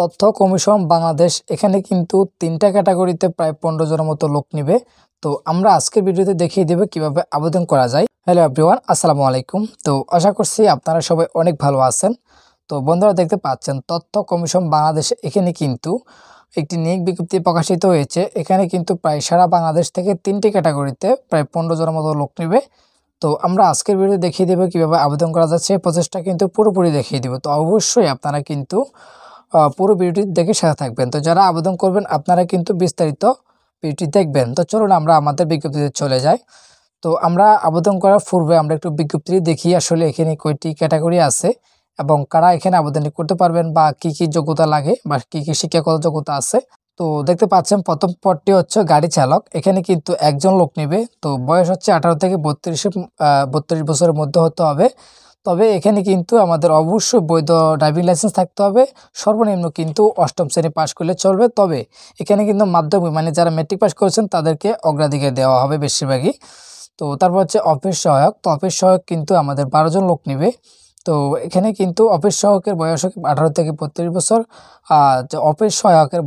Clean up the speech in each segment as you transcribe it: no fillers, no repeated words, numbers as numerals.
তথ্য কমিশন বাংলাদেশ এখানে কিন্তু ৩টা ক্যাটাগরিতে প্রায় ১৫ জনের মতো লোক নিবে। তো আমরা আজকের ভিডিওতে দেখিয়ে দেব কিভাবে আবেদন করা যায়। হ্যালো এভরিওয়ান, আসসালামু আলাইকুম। তো আশা করছি আপনারা সবাই অনেক ভালো আছেন। তো বন্ধুরা দেখতে পাচ্ছেন তথ্য কমিশন বাংলাদেশ এখানে কিন্তু একটি নিয়োগ বিজ্ঞপ্তি প্রকাশিত হয়েছে। এখানে কিন্তু প্রায় সারা বাংলাদেশ থেকে ৩টি ক্যাটাগরিতে প্রায় ১৫ জনের মতো লোক নিবে। তো আমরা আজকের ভিডিও দেখিয়ে দেব কিভাবে আবেদন করা যাচ্ছে, এই প্রসেসটা কিন্তু পুরোপুরি দেখিয়ে দিব। তো অবশ্যই আপনারা কিন্তু পুরো ভিডিওটি দেখে সাথে থাকবেন। তো যারা আবেদন করবেন আপনারা কিন্তু বিস্তারিত ভিডিওটি দেখবেন। তো চলুন আমরা আমাদের বিজ্ঞপ্তিতে চলে যাই। তো আমরা আবেদন করার পূর্বে আমরা একটু বিজ্ঞপ্তি দেখি আসলে এখানে কয়টি ক্যাটাগরি আছে এবং কারা এখানে আবেদনটি করতে পারবেন বা কি কি যোগ্যতা লাগে বা কি কি শিক্ষাগত যোগ্যতা আছে। তো দেখতে পাচ্ছেন প্রথম পদটি হচ্ছে গাড়ি চালক। এখানে কিন্তু একজন লোক নেবে। তো বয়স হচ্ছে 18 থেকে 32 বছরের মধ্যে হতে হবে। তবে এখানে কিন্তু আমাদের অবশ্যই বৈধ ড্রাইভিং লাইসেন্স থাকতে হবে। সর্বনিম্ন কিন্তু 8ম শ্রেণী পাশ করলে চলবে। তবে এখানে কিন্তু মাধ্যমিক মানে যারা মেট্রিক পাস করেছেন তাদেরকে অগ্রাধিকার দেওয়া হবে বেশিরভাগই। তো তারপর হচ্ছে অফিস সহায়ক। তো অফিস সহায়ক কিন্তু আমাদের 12 জন লোক নেবে। তো এখানে কিন্তু অফিস সহায়কের বয়স 18 থেকে 32 বছর। যে অফিস সহায়কের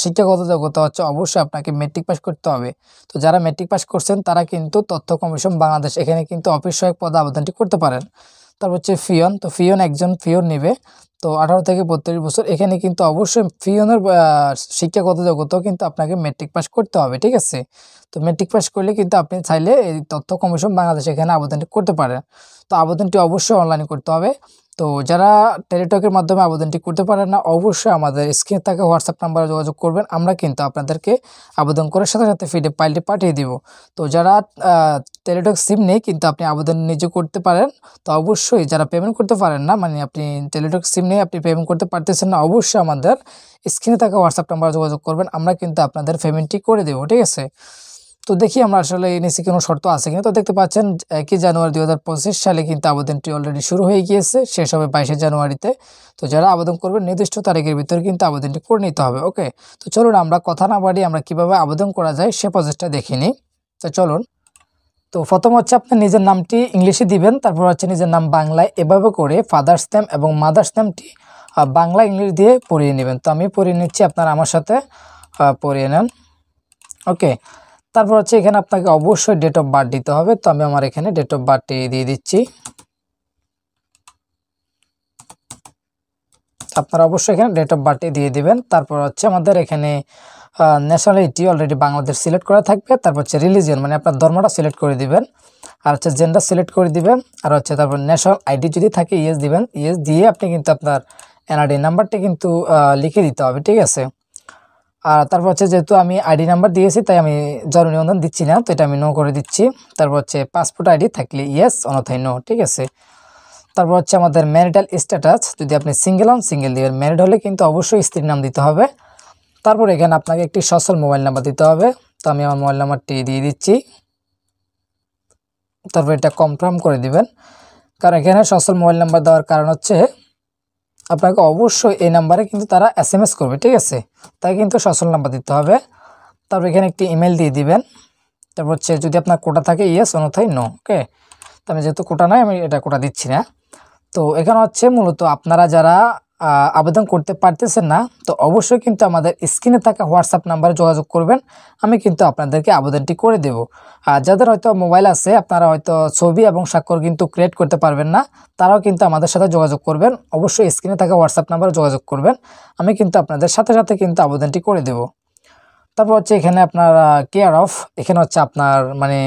শিক্ষাগত যোগ্যতা হচ্ছে অবশ্যই আপনাকে মেট্রিক পাস করতে হবে। তো যারা মেট্রিক পাস করছেন তারা কিন্তু তথ্য কমিশন বাংলাদেশ এখানে কিন্তু অফিস সহায়ক পদে আবেদনটি করতে পারেন। তারপর হচ্ছে ফিয়ন। তো ফিয়ন একজন ফিয়ন নেবে। তো 18 থেকে 32 বছর। এখানে কিন্তু অবশ্যই ফিয়নের শিক্ষাগত যোগ্যতাও কিন্তু আপনাকে মেট্রিক পাস করতে হবে, ঠিক আছে। তো মেট্রিক পাস করলে কিন্তু আপনি চাইলে এই তথ্য কমিশন বাংলাদেশ এখানে আবেদনটি করতে পারেন। তো আবেদনটি অবশ্যই অনলাইনে করতে হবে। তো যারা টেলিটকের মাধ্যমে আবেদনটি করতে পারেন না অবশ্যই আমাদের স্ক্রিনে থাকা হোয়াটসঅ্যাপ নাম্বারে যোগাযোগ করবেন। আমরা কিন্তু আপনাদেরকে আবেদন করার সাথে সাথে পিডিএফ ফাইলটি পাঠিয়ে দিব। তো যারা টেলিটক সিম নেই কিন্তু আপনি আবেদন নিজে করতে পারেন। তো অবশ্যই যারা পেমেন্ট করতে পারেন না মানে আপনি টেলিটক সিম নিয়ে আপনি পেমেন্ট করতে পারতেছেন না অবশ্যই আমাদের স্ক্রিনে থাকা হোয়াটসঅ্যাপ নাম্বারে যোগাযোগ করবেন। আমরা কিন্তু আপনাদের পেমেন্টটি করে দেবো, ঠিক আছে। তো দেখি আমরা আসলে এই নিচে কোনো শর্ত আছে কিনা। তো দেখতে পাচ্ছেন 1 জানুয়ারি 2025 সালে কিন্তু আবেদনটি অলরেডি শুরু হয়ে গিয়েছে, শেষ হবে 22 জানুয়ারিতে। তো যারা আবেদন করবেন নির্দিষ্ট তারিখের ভিতরে কিন্তু আবেদনটি করে নিতে হবে, ওকে। তো চলুন আমরা কথা না বাড়িয়ে আমরা কিভাবে আবেদন করা যায় সে প্রসেসটা দেখে নিই। তো চলুন। তো প্রথম হচ্ছে আপনি নিজের নামটি ইংলিশে দিবেন, তারপর হচ্ছে নিজের নাম বাংলায় এভাবে করে ফাদার্স নেম এবং মাদার্স নেমটি বাংলা ইংলিশ দিয়ে পড়িয়ে নেবেন। তো আমি পড়িয়ে নিচ্ছি, আপনারা আমার সাথে পড়িয়ে নেন, ওকে। তারপর হচ্ছে এখানে আপনাকে অবশ্যই ডেট অফ বার্থ দিতে হবে। তো আমি আমার এখানে ডেট অফ বার্থটি দিয়ে দিচ্ছি। আপনারা অবশ্যই এখানে ডেট অফ বার্থটি দিয়ে দিবেন। তারপর হচ্ছে আমাদের এখানে ন্যাশনালিটি অলরেডি বাংলাদেশ সিলেক্ট করা থাকবে। তারপর হচ্ছে রিলিজিয়ন মানে আপনার ধর্মটা সিলেক্ট করে দিবেন। আর হচ্ছে জেন্ডার সিলেক্ট করে দিবেন। আর হচ্ছে তারপর ন্যাশনাল আইডি যদি থাকে ইয়েস দিবেন। ইয়েস দিয়ে আপনি কিন্তু আপনার এনআইডি নাম্বারটি কিন্তু লিখে দিতে হবে, ঠিক আছে। আর তারপর হচ্ছে যেহেতু আমি আইডি নাম্বার দিয়েছি তাই আমি জন্ম নিবন্ধন দিচ্ছি না, তো এটা আমি নো করে দিচ্ছি। তারপর হচ্ছে পাসপোর্ট আইডি থাকলে ইয়েস, অন্যথায় নো, ঠিক আছে। তারপর হচ্ছে আমাদের ম্যারিটাল স্ট্যাটাস, যদি আপনি সিঙ্গেল হন সিঙ্গেল দিবেন, ম্যারিড হলে কিন্তু অবশ্যই স্ত্রীর নাম দিতে হবে। তারপর এখানে আপনাকে একটি সচল মোবাইল নাম্বার দিতে হবে। তো আমি আমার মোবাইল নাম্বারটি দিয়ে দিচ্ছি। তারপর এটা কনফার্ম করে দিবেন, কারণ এখানে সচল মোবাইল নাম্বার দেওয়ার কারণ হচ্ছে আপনাকে অবশ্যই এই নাম্বারে কিন্তু তারা SMS করবে, ঠিক আছে। তাই কিন্তু সচল নাম্বার দিতে হবে। তারপর এখানে একটি ইমেল দিয়ে দিবেন। তারপর হচ্ছে যদি আপনার কোটা থাকে ইয়েস, অন্যথায় নো, ওকে। তো আমি যেহেতু কোটা নাই আমি এটা কোটা দিচ্ছি না। তো এখানে হচ্ছে মূলত আপনারা যারা আবেদন করতে পারতেছেন না তো অবশ্যই কিন্তু আমাদের স্ক্রিনে থাকা হোয়াটসঅ্যাপ নাম্বারে যোগাযোগ করবেন। আমি কিন্তু আপনাদেরকে আবেদনটি করে দেব। আর যাদের হয়তো মোবাইল আছে আপনারা হয়তো ছবি এবং স্বাক্ষর কিন্তু ক্রিয়েট করতে পারবেন না, তারাও কিন্তু আমাদের সাথে যোগাযোগ করবেন। অবশ্যই স্ক্রিনে থাকা হোয়াটসঅ্যাপ নাম্বারে যোগাযোগ করবেন। আমি কিন্তু আপনাদের সাথে সাথে কিন্তু আবেদনটি করে দেব। তারপর হচ্ছে এখানে আপনার কেয়ার অফ, এখানে হচ্ছে আপনার মানে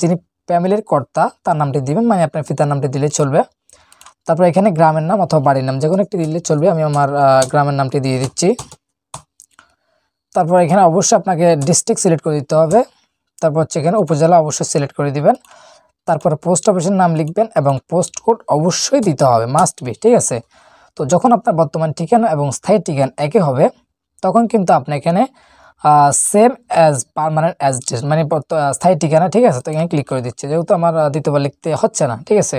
যিনি ফ্যামিলির কর্তা তার নামটি দিবেন, মানে আপনার পিতার নামটি দিলে চলবে। তারপর এখানে গ্রামের নাম অথবা বাড়ির নাম যে কোনো একটি দিলে চলবে। আমি আমার গ্রামের নামটি দিয়ে দিচ্ছি। তারপর এখানে অবশ্যই আপনাকে ডিস্ট্রিক্ট সিলেক্ট করে দিতে হবে। তারপর হচ্ছে এখানে উপজেলা অবশ্যই সিলেক্ট করে দিবেন। তারপর পোস্ট অফিসের নাম লিখবেন এবং পোস্ট কোড অবশ্যই দিতে হবে, মাস্ট বি, ঠিক আছে। তো যখন আপনার বর্তমান ঠিকানা এবং স্থায়ী ঠিকানা একই হবে তখন কিন্তু আপনি এখানে সেম অ্যাজ পার্মানেন্ট অ্যাড্রেস মানে স্থায়ী ঠিকানা, ঠিক আছে। তো এখানে ক্লিক করে দিচ্ছে যেহেতু আমার দ্বিতীয়বার লিখতে হচ্ছে না, ঠিক আছে।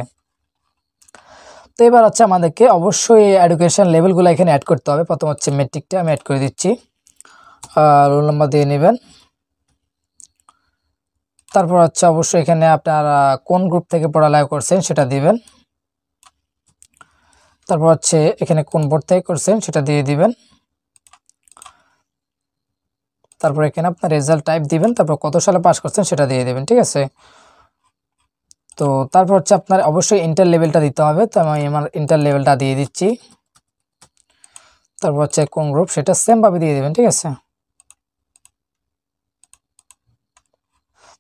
তো এবার হচ্ছে আমাদেরকে অবশ্যই এডুকেশন লেভেলগুলো এখানে অ্যাড করতে হবে। প্রথম হচ্ছে মেট্রিকটা আমি অ্যাড করে দিচ্ছি, রোল নাম্বার দিয়ে নেবেন। তারপর হচ্ছে অবশ্যই এখানে আপনার কোন গ্রুপ থেকে পড়ালেখা করছেন সেটা দিবেন। তারপর হচ্ছে এখানে কোন বোর্ড থেকে করছেন সেটা দিয়ে দিবেন। তারপর এখানে আপনার রেজাল্ট টাইপ দিবেন, তারপর কত সালে পাস করছেন সেটা দিয়ে দেবেন, ঠিক আছে। তো তারপর হচ্ছে আপনার অবশ্যই ইন্টার লেভেলটা দিতে হবে, তো আমি আমার ইন্টার লেভেলটা দিয়ে দিচ্ছি। তারপর হচ্ছে কোন গ্রুপ সেটা সেমভাবে দিয়ে দেবেন, ঠিক আছে।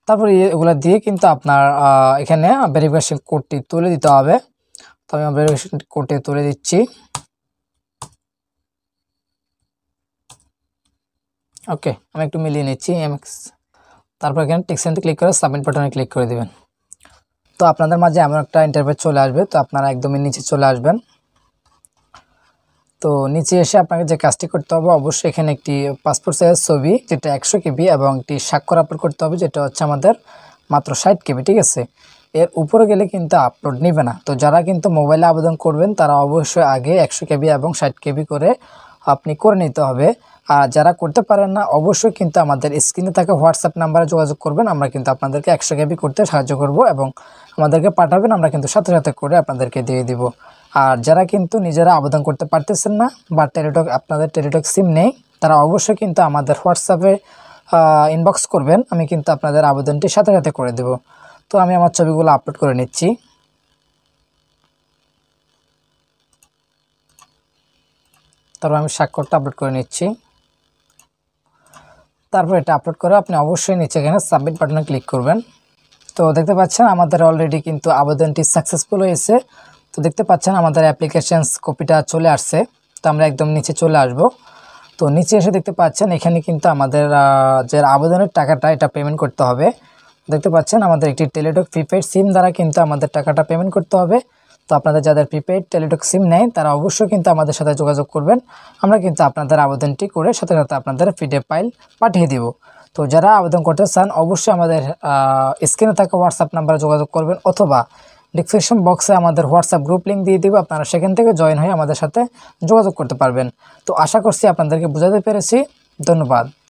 তারপর এগুলো দিয়ে কিন্তু আপনার এখানে ভেরিফিকেশন কোডটি তুলে দিতে হবে। তো আমি ভেরিফিকেশন কোডটি তুলে দিচ্ছি। ওকে, আমি একটু মিলিয়ে নিচ্ছি এমএক্স। তারপর এখানে টেক্সটে ক্লিক করে সাবমিট বাটনে ক্লিক করে দিবেন। তো আপনাদের মাঝে এমন একটা ইন্টারফেস চলে আসবে, তো আপনারা একদমই নিচে চলে আসবেন। তো নিচে এসে আপনাকে যে কাজটি করতে হবে, অবশ্যই এখানে একটি পাসপোর্ট সাইজের ছবি যেটা 100 KB এবং একটি স্বাক্ষর আপলোড করতে হবে যেটা হচ্ছে আমাদের মাত্র 60 KB, ঠিক আছে। এর উপরে গেলে কিন্তু আপলোড নেবে না। তো যারা কিন্তু মোবাইলে আবেদন করবেন তারা অবশ্যই আগে 100 KB এবং 60 KB করে আপনি করে নিতে হবে। আর যারা করতে পারেন না অবশ্যই কিন্তু আমাদের স্ক্রিনে থাকা হোয়াটসঅ্যাপ নাম্বারে যোগাযোগ করবেন, আমরা কিন্তু আপনাদেরকে 100 KB করতে সাহায্য করব এবং আমাদেরকে পাঠাবেন, আমরা কিন্তু সাথে সাথে করে আপনাদেরকে দিয়ে দিব। আর যারা কিন্তু নিজেরা আবেদন করতে পারতেছেন না বা টেলিটক আপনাদের টেলিটক সিম নেই, তারা অবশ্যই কিন্তু আমাদের হোয়াটসঅ্যাপে ইনবক্স করবেন, আমি কিন্তু আপনাদের আবেদনটি সাথে সাথে করে দেব। তো আমি আমার ছবিগুলো আপলোড করে নিচ্ছি। তারপর আমি স্বাক্ষরটা আপলোড করে নিচ্ছি। তারপর এটা আপলোড করে আপনি অবশ্যই নিচে এখানে সাবমিট বাটনে ক্লিক করবেন। তো দেখতে পাচ্ছেন আমাদের অলরেডি কিন্তু আবেদনটি সাকসেসফুল হয়েছে। তো দেখতে পাচ্ছেন আমাদের অ্যাপ্লিকেশনস কপিটা চলে আসছে। তো আমরা একদম নিচে চলে আসব। তো নিচে এসে দেখতে পাচ্ছেন এখানে কিন্তু আমাদের যে আবেদনের টাকাটা এটা পেমেন্ট করতে হবে। দেখতে পাচ্ছেন আমাদের একটি টেলিটক প্রিপেড সিম দ্বারা কিন্তু আমাদের টাকাটা পেমেন্ট করতে হবে। তো আপনাদের যাদের প্রিপেড টেলিটক সিম নেই তারা অবশ্যই কিন্তু আমাদের সাথে যোগাযোগ করবেন, আমরা কিন্তু আপনাদের আবেদনটি করে সাথে সাথে আপনাদের পিডিএফ ফাইল পাঠিয়ে দিব। তো যারা আবেদন করতে চান অবশ্যই আমাদের স্ক্রিনে থাকা হোয়াটসঅ্যাপ নাম্বারে যোগাযোগ করবেন, অথবা ডিসক্রিপশন বক্সে আমাদের হোয়াটসঅ্যাপ গ্রুপ লিঙ্ক দিয়ে দিব, আপনারা সেখান থেকে জয়েন হয়ে আমাদের সাথে যোগাযোগ করতে পারবেন। তো আশা করছি আপনাদেরকে বোঝাতে পেরেছি। ধন্যবাদ।